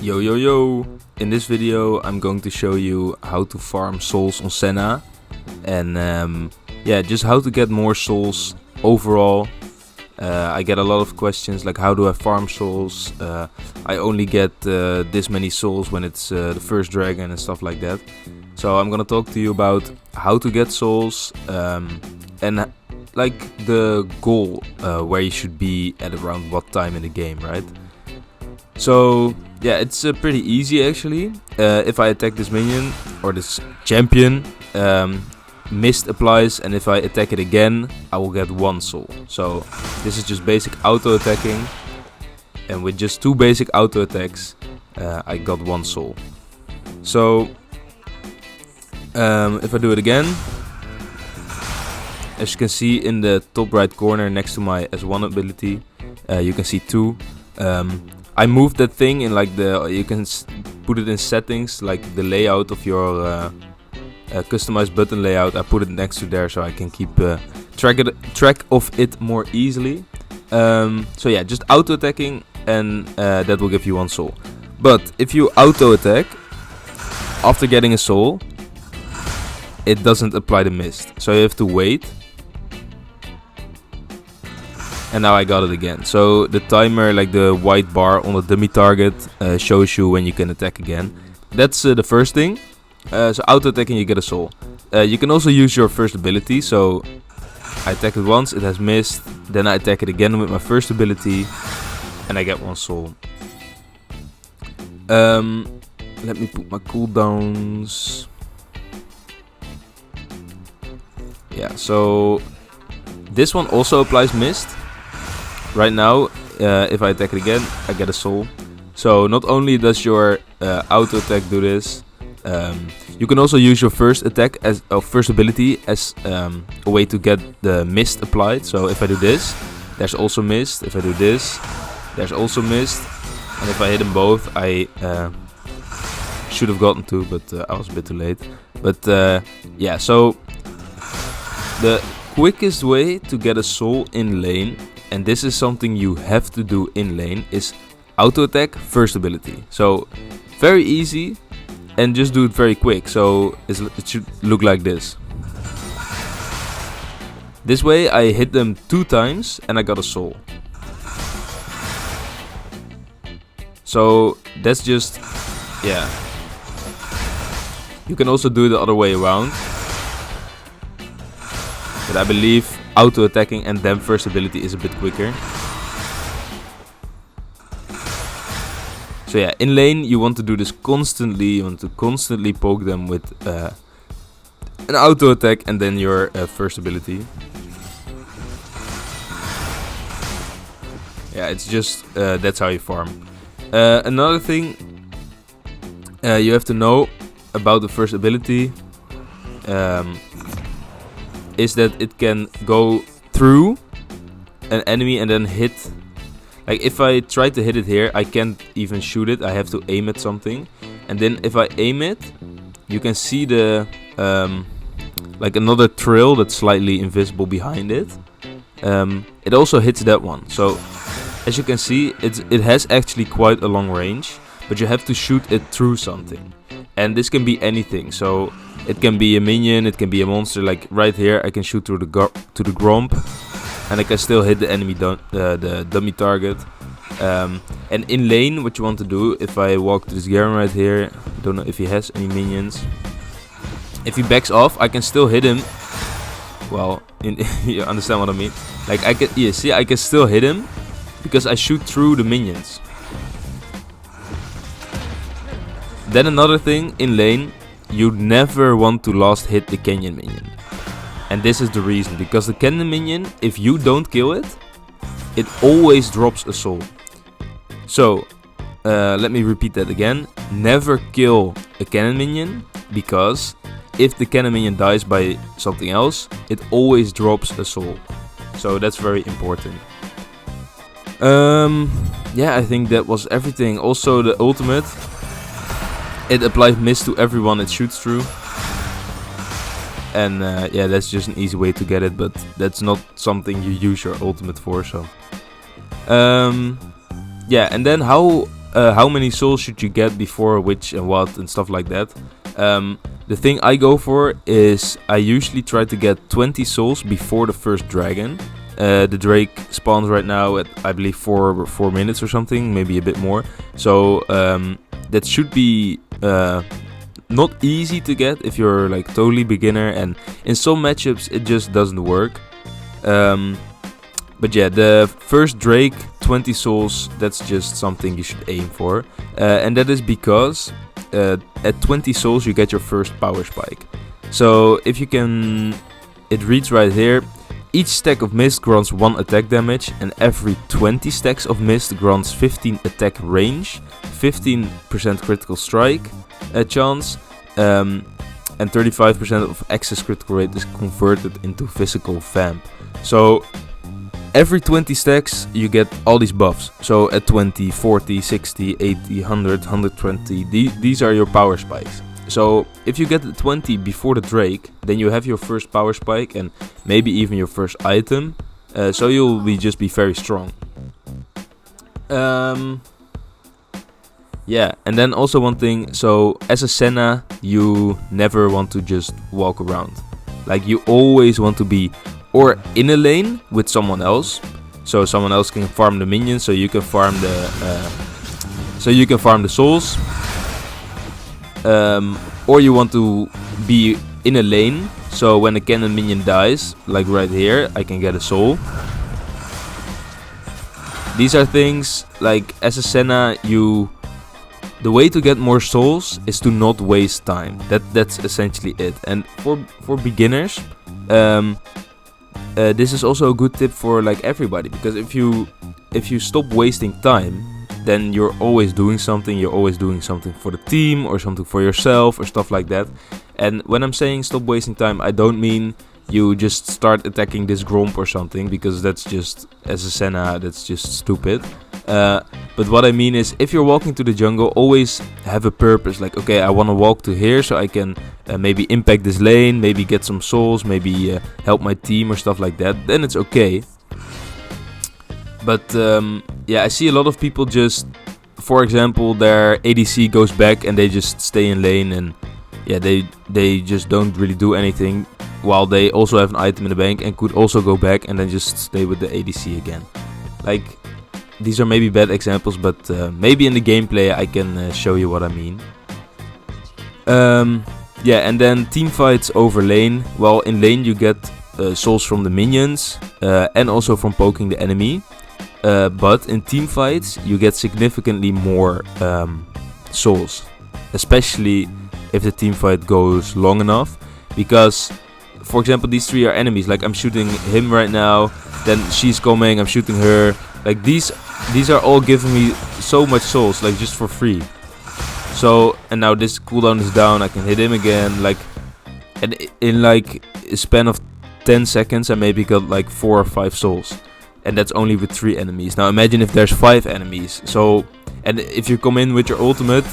Yo yo yo! In this video I'm going to show you how to farm souls on Senna and just how to get more souls overall. I get a lot of questions like how do I farm souls, I only get this many souls when it's the first dragon and stuff like that. So I'm gonna talk to you about how to get souls and like the goal where you should be at around what time in the game, right? So yeah, it's pretty easy actually. If I attack this minion or this champion, mist applies, and if I attack it again, I will get 1 soul. So this is just basic auto attacking, and with just 2 basic auto attacks, I got 1 soul. So if I do it again, as you can see in the top right corner next to my S1 ability, you can see 2. I moved that thing in like you can put it in settings, like the layout of your customized button layout. I put it next to there so I can keep track of it more easily. So yeah, just auto attacking, and that will give you 1 soul. But if you auto attack after getting a soul, it doesn't apply the mist, so you have to wait. And now I got it again. So the timer, like the white bar on the dummy target, shows you when you can attack again. That's the first thing. So auto attacking, you get a soul. You can also use your first ability. So I attack it once, it has missed. Then I attack it again with my first ability, and I get 1 soul. Let me put my cooldowns. Yeah, so this one also applies mist. Right now, if I attack it again, I get a soul. So not only does your auto attack do this, you can also use your first attack as first ability as a way to get the mist applied. So if I do this, there's also mist. If I do this, there's also mist. And if I hit them both, I should have gotten 2, but I was a bit too late. But yeah, so the quickest way to get a soul in lane, and this is something you have to do in lane, is auto attack first ability. So very easy, and just do it very quick. So it should look like this. This way I hit them 2 times and I got a soul. So that's just, yeah. You can also do it the other way around, but I believe auto attacking and then first ability is a bit quicker. So yeah, in lane you want to do this constantly. You want to constantly poke them with an auto attack and then your first ability. Yeah, it's just that's how you farm. Another thing you have to know about the first ability is that it can go through an enemy and then hit. Like if I try to hit it here, I can't even shoot it. I have to aim at something, and then if I aim it, you can see the like another trail that's slightly invisible behind it. It also hits that one. So as you can see, it has actually quite a long range, but you have to shoot it through something, and this can be anything. So it can be a minion, it can be a monster. Like right here, I can shoot through to the gromp, and I can still hit the enemy the dummy target. And in lane, what you want to do, if I walk to this Garen right here, don't know if he has any minions. If he backs off, I can still hit him. Well, you understand what I mean? Like I can still hit him because I shoot through the minions. Then another thing in lane, you never want to last hit the canyon minion. And this is the reason, because the cannon minion, if you don't kill it, it always drops a soul. So let me repeat that again. Never kill a cannon minion, because if the cannon minion dies by something else, it always drops a soul. So that's very important. Yeah, I think that was everything. Also the ultimate, it applies mist to everyone it shoots through. And yeah, that's just an easy way to get it, but that's not something you use your ultimate for. So yeah, and then how how many souls should you get before which and what and stuff like that. The thing I go for is I usually try to get 20 souls before the first dragon. The Drake spawns right now at, I believe, 4 minutes or something, maybe a bit more. So that should be not easy to get if you're like totally beginner, and in some matchups it just doesn't work. But yeah, the first Drake, 20 souls, that's just something you should aim for. And that is because at 20 souls you get your first power spike. So if you can, it reads right here, each stack of mist grants 1 attack damage, and every 20 stacks of mist grants 15 attack range, 15% critical strike chance, and 35% of excess critical rate is converted into physical vamp. So every 20 stacks you get all these buffs. So at 20, 40, 60, 80, 100, 120, these are your power spikes. So if you get the 20 before the Drake, then you have your first power spike and maybe even your first item. So you'll just be very strong. Yeah, and then also one thing, so as a Senna, you never want to just walk around. Like, you always want to be or in a lane with someone else, so someone else can farm the minions, so you can farm the souls. Or you want to be in a lane, so when a cannon minion dies, like right here, I can get a soul. These are things like, as a Senna, the way to get more souls is to not waste time. That's essentially it. And for beginners, this is also a good tip for like everybody, because if you stop wasting time, then you're always doing something. You're always doing something for the team or something for yourself or stuff like that. And when I'm saying stop wasting time, I don't mean you just start attacking this Gromp or something, because that's just, as a Senna, that's just stupid. But what I mean is, if you're walking to the jungle, always have a purpose. Like, okay, I want to walk to here so I can maybe impact this lane, maybe get some souls, maybe help my team or stuff like that. Then it's okay. But yeah, I see a lot of people just, for example, their ADC goes back and they just stay in lane, and yeah, they just don't really do anything, while they also have an item in the bank and could also go back and then just stay with the ADC again. Like, these are maybe bad examples, but maybe in the gameplay I can show you what I mean. Yeah, and then team fights over lane. Well, in lane you get souls from the minions and also from poking the enemy. But in team fights you get significantly more souls, especially if the team fight goes long enough. Because, for example, these 3 are enemies. Like, I'm shooting him right now, then she's coming, I'm shooting her. Like, these are all giving me so much souls, like, just for free. So, and now this cooldown is down, I can hit him again. Like, and in like a span of 10 seconds I maybe got like 4 or 5 souls. And that's only with 3 enemies. Now imagine if there's 5 enemies. So, and if you come in with your ultimate,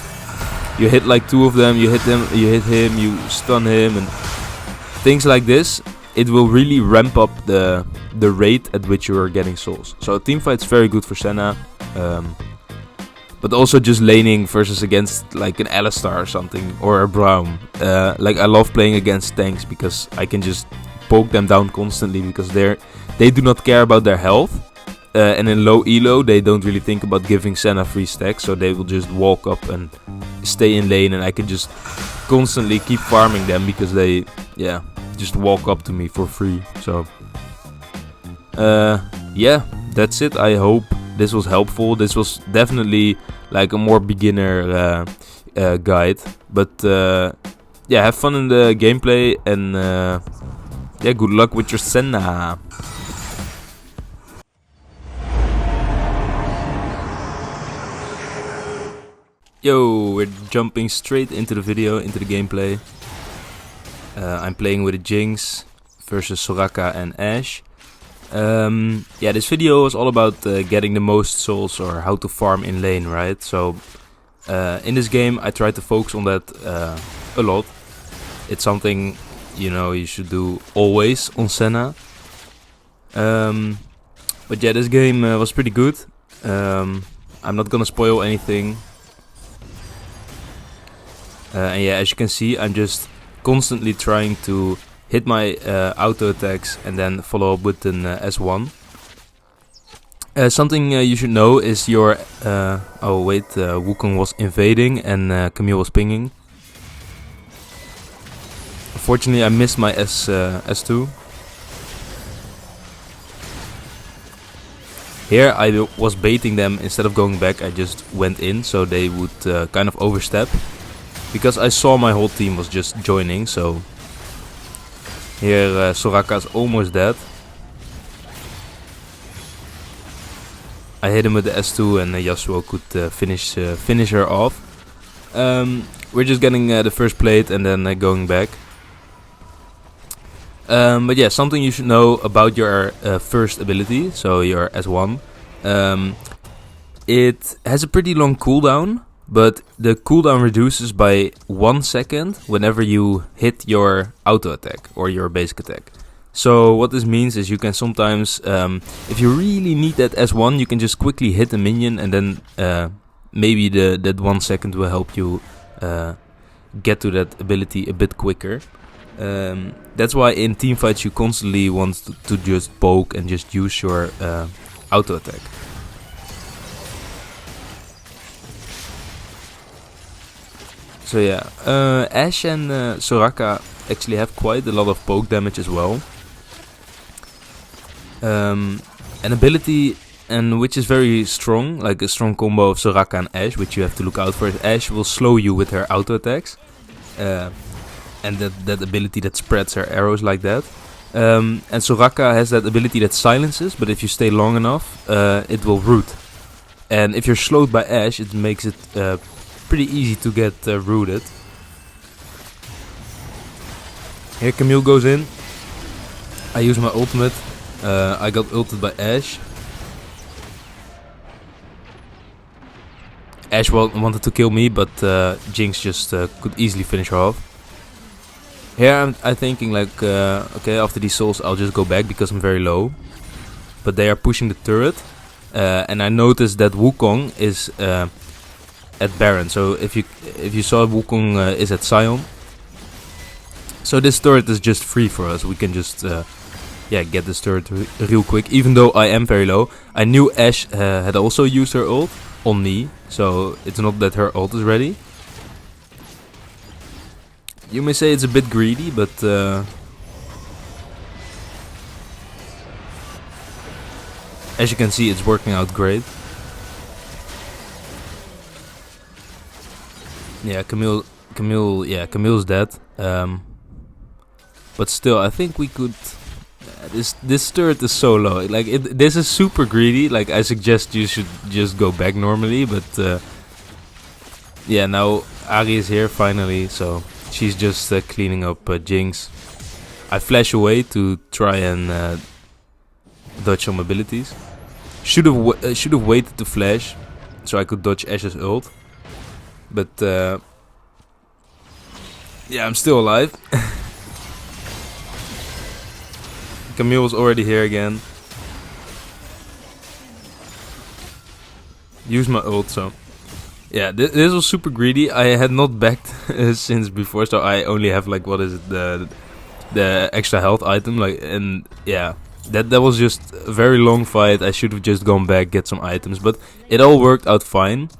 you hit like 2 of them, you hit him, you stun him, and things like this. It will really ramp up the rate at which you are getting souls. So teamfight's very good for Senna. But also just laning versus against like an Alistar or something, or a Braum. Like, I love playing against tanks because I can just poke them down constantly, because they do not care about their health. And in low elo they don't really think about giving Senna free stacks, so they will just walk up and stay in lane, and I can just constantly keep farming them because they just walk up to me for free. So yeah, that's it. I hope this was helpful. This was definitely like a more beginner guide, but yeah, have fun in the gameplay, and yeah, good luck with your Senna. Yo, we're jumping straight into the video, into the gameplay. I'm playing with a Jinx versus Soraka and Ashe. Yeah, this video was all about getting the most souls, or how to farm in lane, right? So in this game I try to focus on that a lot. It's something, you know, you should do always on Senna. But yeah, this game was pretty good. I'm not gonna spoil anything. And yeah, as you can see, I'm just constantly trying to hit my auto attacks and then follow up with an S1. Something you should know is your... oh wait, Wukong was invading and Camille was pinging. Unfortunately, I missed my S2. Here I was baiting them. Instead of going back, I just went in so they would kind of overstep. Because I saw my whole team was just joining, so... Here Soraka is almost dead. I hit him with the S2 and Yasuo could finish her off. We're just getting the first plate and then going back. But yeah, something you should know about your first ability, so your S1. It has a pretty long cooldown, but the cooldown reduces by 1 second whenever you hit your auto attack or your basic attack. So what this means is you can sometimes, if you really need that S1, you can just quickly hit a minion and then maybe that 1 second will help you get to that ability a bit quicker. That's why in teamfights you constantly want to just poke and just use your auto attack. So yeah, Ashe and Soraka actually have quite a lot of poke damage as well. An ability and which is very strong, like a strong combo of Soraka and Ashe, which you have to look out for. Ashe will slow you with her auto attacks. And that ability that spreads her arrows like that. And Soraka has that ability that silences, but if you stay long enough, it will root. And if you're slowed by Ashe, it makes it pretty easy to get rooted. Here Camille goes in. I use my ultimate. I got ulted by Ashe. Ashe wanted to kill me, but Jinx just could easily finish her off. Here I'm thinking like, okay, after these souls I'll just go back because I'm very low. But they are pushing the turret. And I noticed that Wukong is at Baron. So if you saw, Wukong is at Sion. So this turret is just free for us. We can just get this turret real quick. Even though I am very low. I knew Ashe had also used her ult on me. So it's not that her ult is ready. You may say it's a bit greedy, but as you can see, it's working out great. Yeah, Camille's dead. But still, I think we could. This turret is so low. Like this is super greedy. Like I suggest you should just go back normally. But yeah, now Ari is here finally, so. She's just cleaning up Jinx. I flash away to try and dodge some abilities. Should have waited to flash, so I could dodge Ashe's ult. But yeah, I'm still alive. Camille was already here again. Use my ult, so. Yeah, this was super greedy. I had not backed since before, so I only have like, what is it, the extra health item, like, and yeah, that was just a very long fight. I should have just gone back, get some items, but it all worked out fine.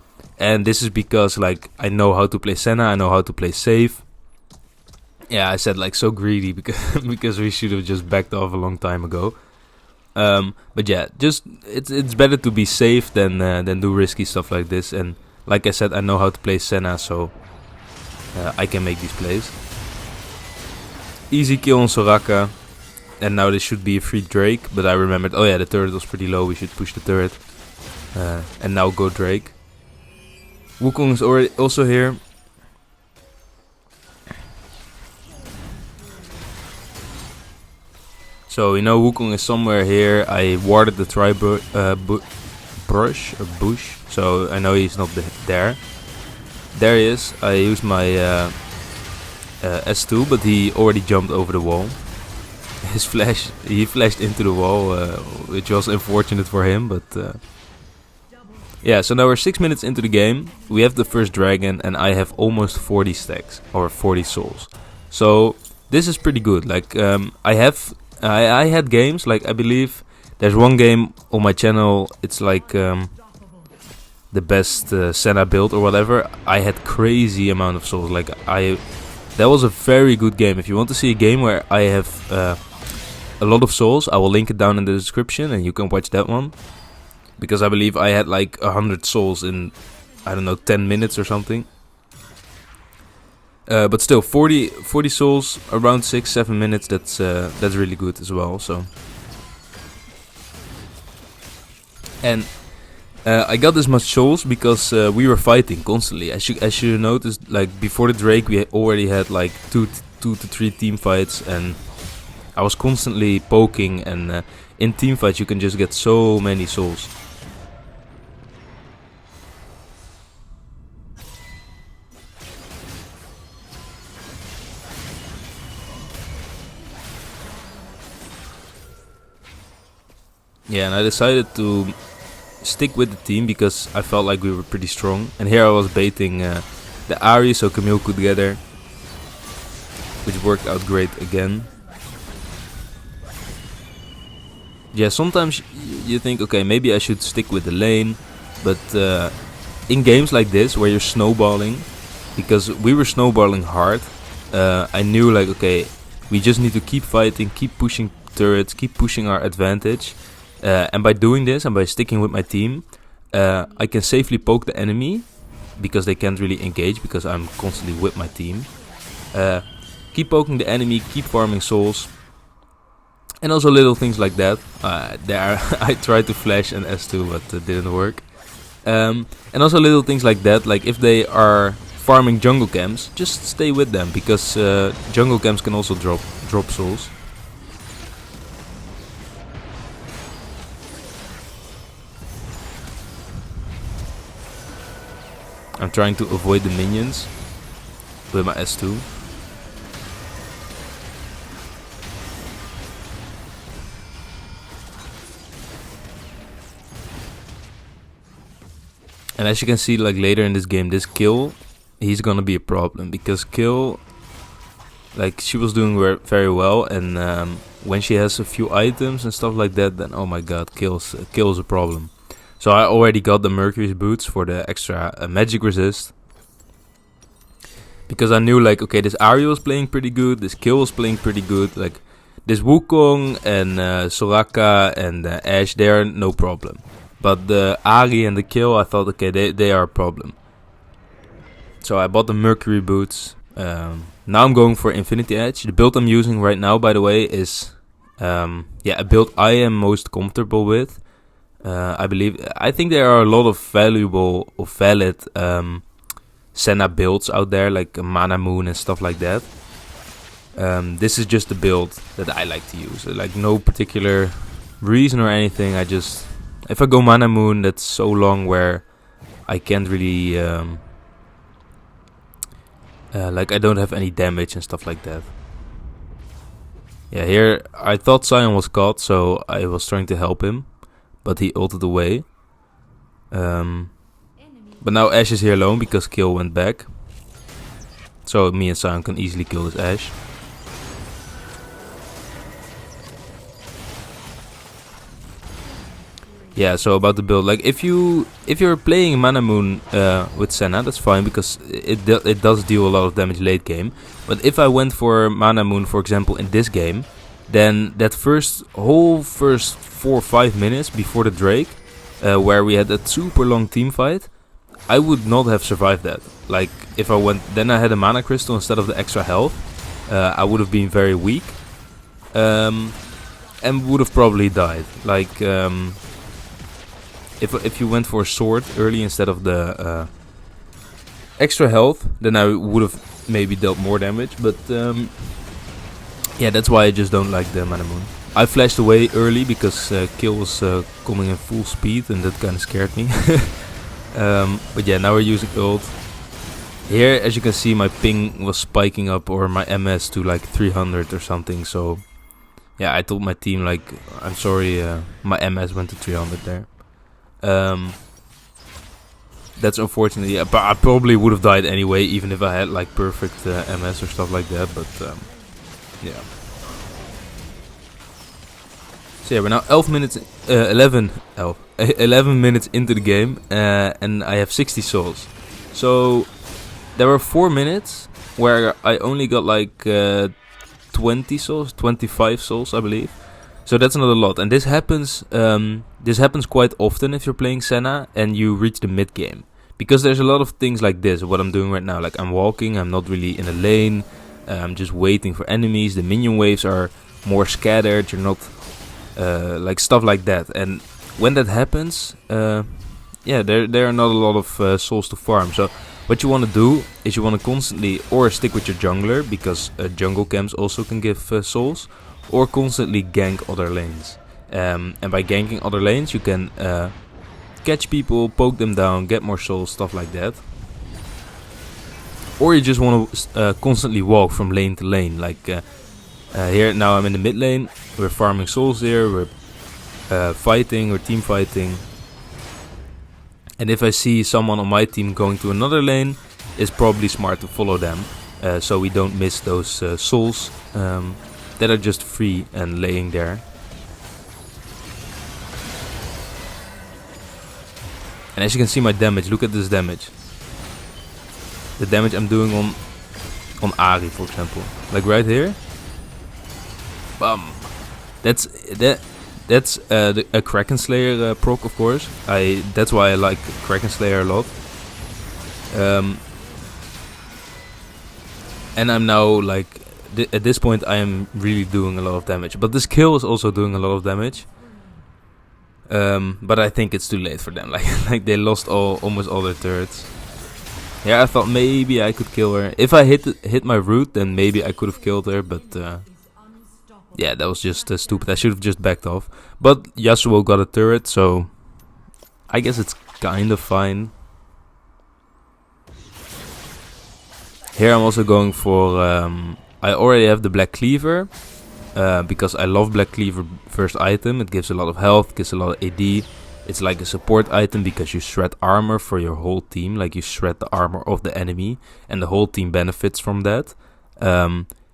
And this is because like I know how to play Senna, I know how to play safe. Yeah, I said like so greedy because we should have just backed off a long time ago. But yeah, just it's better to be safe than do risky stuff like this. And like I said, I know how to play Senna, so I can make these plays. Easy kill on Soraka. And now this should be a free Drake. But I remembered, oh yeah, the turret was pretty low. We should push the turret. And now go Drake. Wukong is already also here. So, you know, Wukong is somewhere here. I warded the bush, so I know he's not there. There he is. I used my S2, but he already jumped over the wall. He flashed into the wall, which was unfortunate for him, but Yeah, so now we're 6 minutes into the game. We have the first dragon, and I have almost 40 stacks or 40 souls. So this is pretty good. Like I had games, like I believe there's one game on my channel. It's like the best Senna build or whatever. I had crazy amount of souls. Like that was a very good game. If you want to see a game where I have a lot of souls, I will link it down in the description, and you can watch that one. Because I believe I had like 100 souls in, I don't know, 10 minutes or something. But still, 40 souls around 6-7 minutes. That's really good as well. So, and I got this much souls because we were fighting constantly. As you noticed, like before the Drake, we already had like two to three team fights, and I was constantly poking. And in team fights, you can just get so many souls. Yeah, and I decided to stick with the team because I felt like we were pretty strong. And here I was baiting the Ahri so Camille could get her, which worked out great again. Yeah, sometimes you think, okay, maybe I should stick with the lane. But in games like this, where you're snowballing, because we were snowballing hard, I knew like, okay, we just need to keep fighting, keep pushing turrets, keep pushing our advantage. And by doing this and by sticking with my team, I can safely poke the enemy because they can't really engage because I'm constantly with my team. Keep poking the enemy, keep farming souls, and also little things like that. I tried to flash an S2 but it didn't work. And also little things like that, like if they are farming jungle camps, just stay with them because jungle camps can also drop souls. I'm trying to avoid the minions with my S2. And as you can see, like later in this game, this kill, he's gonna be a problem because kill, like she was doing very well, and when she has a few items and stuff like that, then oh my god, kill's a problem. So I already got the Mercury's boots for the extra magic resist. Because I knew like, okay, this Ahri was playing pretty good, this kill was playing pretty good. Like this Wukong and Soraka and Ashe, they are no problem. But the Ahri and the kill, I thought, okay, they are a problem. So I bought the Mercury boots. Now I'm going for Infinity Edge. The build I'm using right now, by the way, is a build I am most comfortable with. I think there are a lot of valuable or valid Senna builds out there, like Mana Moon and stuff like that. This is just the build that I like to use. Like no particular reason or anything. If I go Mana Moon, that's so long where I can't really like I don't have any damage and stuff like that. Yeah, here I thought Sion was caught, so I was trying to help him. But he ulted away. But now Ashe is here alone because Kill went back. So me and Sion can easily kill this Ashe. Yeah, so about the build, like if you're playing Mana Moon with Senna, that's fine because it does deal a lot of damage late game. But if I went for Mana Moon, for example, in this game, then that whole first 4 or 5 minutes before the Drake, where we had that super long team fight, I would not have survived that. Like if I went, then I had a mana crystal instead of the extra health, I would have been very weak, and would have probably died. Like if you went for a sword early instead of the extra health, then I would have maybe dealt more damage. But yeah, that's why I just don't like the Mana Moon. I flashed away early because Kill was coming in full speed, and that kind of scared me. But yeah, now we're using ult. Here, as you can see, my ping was spiking up, or my MS to like 300 or something. So yeah, I told my team like, I'm sorry, my MS went to 300 there. that's unfortunate. Yeah, but I probably would have died anyway, even if I had like perfect MS or stuff like that. But yeah. So yeah, we're now 11 minutes into the game, and I have 60 souls. So there were 4 minutes where I only got like 20 souls, 25 souls, I believe. So that's not a lot, and this happens quite often if you're playing Senna and you reach the mid game, because there's a lot of things like this. What I'm doing right now, like I'm walking, I'm not really in a lane, I'm just waiting for enemies. The minion waves are more scattered. You're not like stuff like that, and when that happens, yeah, there are not a lot of souls to farm. So what you want to do is you want to constantly or stick with your jungler, because jungle camps also can give souls, or constantly gank other lanes. And by ganking other lanes, you can catch people, poke them down, get more souls, stuff like that. Or you just want to constantly walk from lane to lane. Like here now I'm in the mid lane, we're farming souls here, we're fighting, we're team fighting. And if I see someone on my team going to another lane, it's probably smart to follow them, so we don't miss those souls that are just free and laying there. And as you can see my damage, look at this damage. The damage I'm doing on Ahri, for example. Like right here. Bam. That's a Kraken Slayer proc, of course. That's why I like Kraken Slayer a lot. And I'm now like at this point I am really doing a lot of damage. But this kill is also doing a lot of damage. But I think it's too late for them. Like they lost almost all their turrets. Yeah, I thought maybe I could kill her. If I hit my root, then maybe I could have killed her. But yeah, that was just stupid. I should have just backed off. But Yasuo got a turret, so I guess it's kind of fine. Here I'm also going for... I already have the Black Cleaver, because I love Black Cleaver first item. It gives a lot of health, gives a lot of AD. It's like a support item because you shred armor for your whole team. Like you shred the armor of the enemy, and the whole team benefits from that.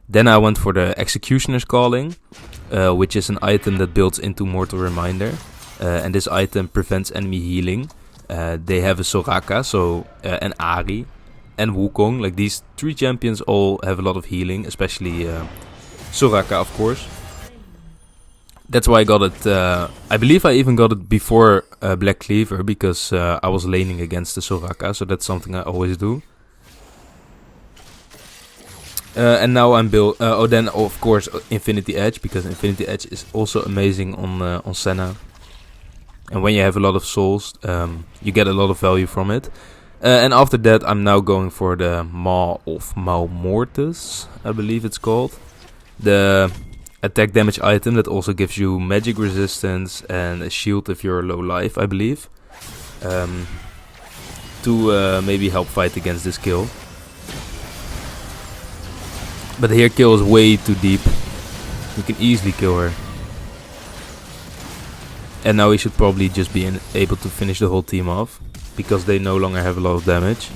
Then I went for the Executioner's Calling, which is an item that builds into Mortal Reminder. And this item prevents enemy healing. They have a Soraka, so an Ahri, and Wukong. Like these 3 champions all have a lot of healing, especially Soraka, of course. That's why I got it. I believe I even got it before Black Cleaver, because I was laning against the Soraka, so that's something I always do. And now I'm built. Then of course Infinity Edge, because Infinity Edge is also amazing on Senna. And when you have a lot of souls, you get a lot of value from it. And after that, I'm now going for the Maw of Malmortis, I believe it's called. The attack damage item that also gives you magic resistance and a shield if you're low life, I believe. To maybe help fight against this kill. But here kill is way too deep. You can easily kill her. And now we should probably just be able to finish the whole team off, because they no longer have a lot of damage.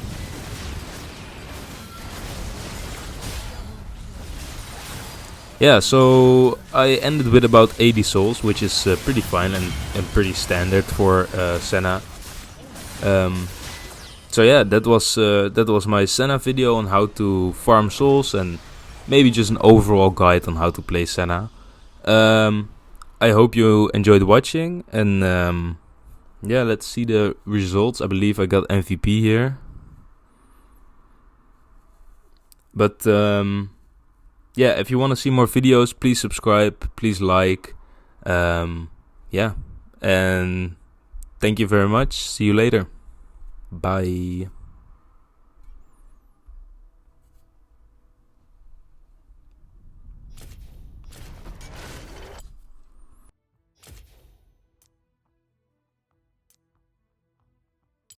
Yeah, so I ended with about 80 souls, which is pretty fine and pretty standard for Senna. So yeah, that was my Senna video on how to farm souls, and maybe just an overall guide on how to play Senna. I hope you enjoyed watching, and yeah, let's see the results. I believe I got MVP here. But yeah, if you want to see more videos, please subscribe, please like. Yeah, and thank you very much. See you later. Bye.